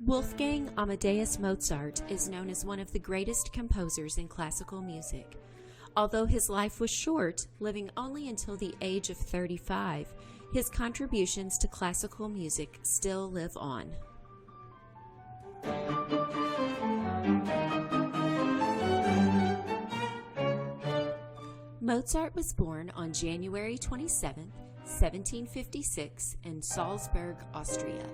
Wolfgang Amadeus Mozart is known as one of the greatest composers in classical music. Although his life was short, living only until the age of 35, his contributions to classical music still live on. Mozart was born on January 27, 1756 in Salzburg, Austria.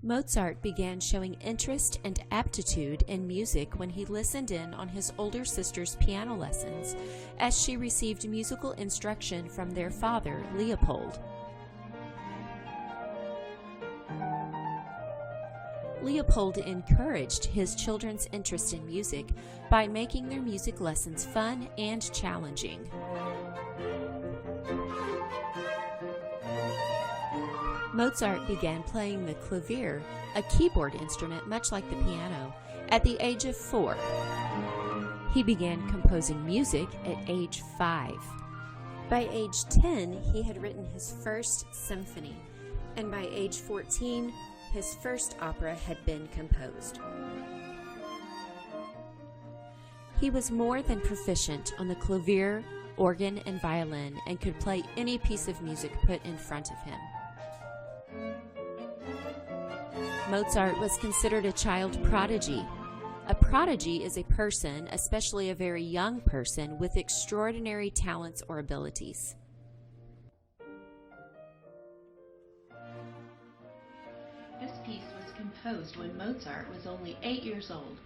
Mozart began showing interest and aptitude in music when he listened in on his older sister's piano lessons, as she received musical instruction from their father, Leopold. Leopold encouraged his children's interest in music by making their music lessons fun and challenging. Mozart began playing the clavier, a keyboard instrument much like the piano, at the age of 4. He began composing music at age 5. By age 10, he had written his first symphony, and by age 14, his first opera had been composed. He was more than proficient on the clavier, organ, and violin, and could play any piece of music put in front of him. Mozart was considered a child prodigy. A prodigy is a person, especially a very young person, with extraordinary talents or abilities. This piece was composed when Mozart was only 8 years old.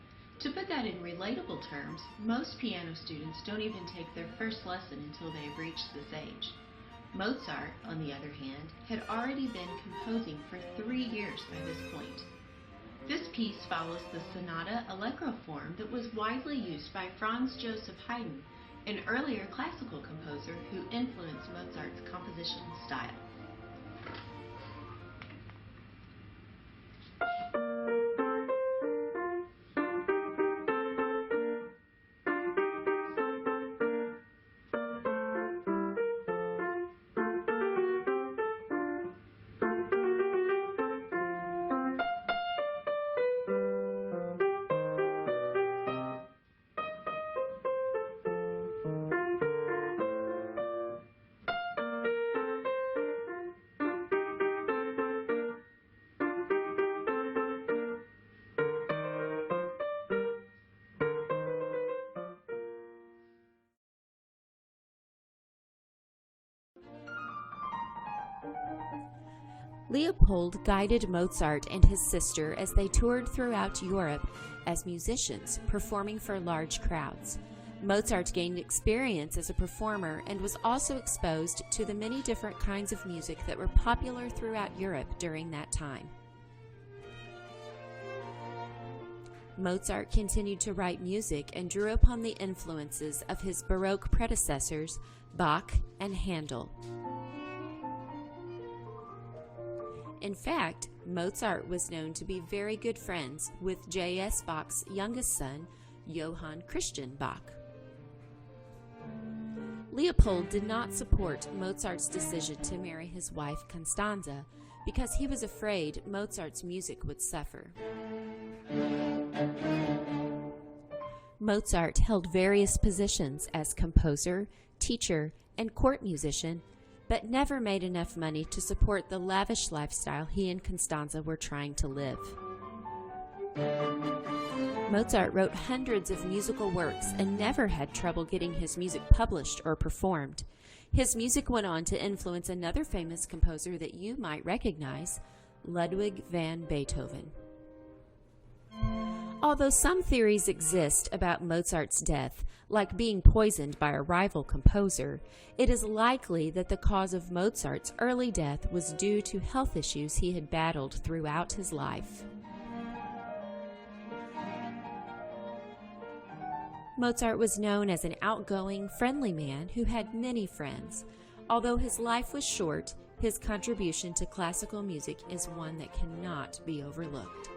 To put that in relatable terms, most piano students don't even take their first lesson until they have reached this age. Mozart, on the other hand, had already been composing for 3 years by this point. This piece follows the sonata allegro form that was widely used by Franz Joseph Haydn, an earlier classical composer who influenced Mozart's composition style. Leopold guided Mozart and his sister as they toured throughout Europe as musicians, performing for large crowds. Mozart gained experience as a performer and was also exposed to the many different kinds of music that were popular throughout Europe during that time. Mozart continued to write music and drew upon the influences of his Baroque predecessors, Bach and Handel. In fact, Mozart was known to be very good friends with J.S. Bach's youngest son, Johann Christian Bach. Leopold did not support Mozart's decision to marry his wife Constanze because he was afraid Mozart's music would suffer. Mozart held various positions as composer, teacher, and court musician, but never made enough money to support the lavish lifestyle he and Constanze were trying to live. Mozart wrote hundreds of musical works and never had trouble getting his music published or performed. His music went on to influence another famous composer that you might recognize, Ludwig van Beethoven. Although some theories exist about Mozart's death, like being poisoned by a rival composer, it is likely that the cause of Mozart's early death was due to health issues he had battled throughout his life. Mozart was known as an outgoing, friendly man who had many friends. Although his life was short, his contribution to classical music is one that cannot be overlooked.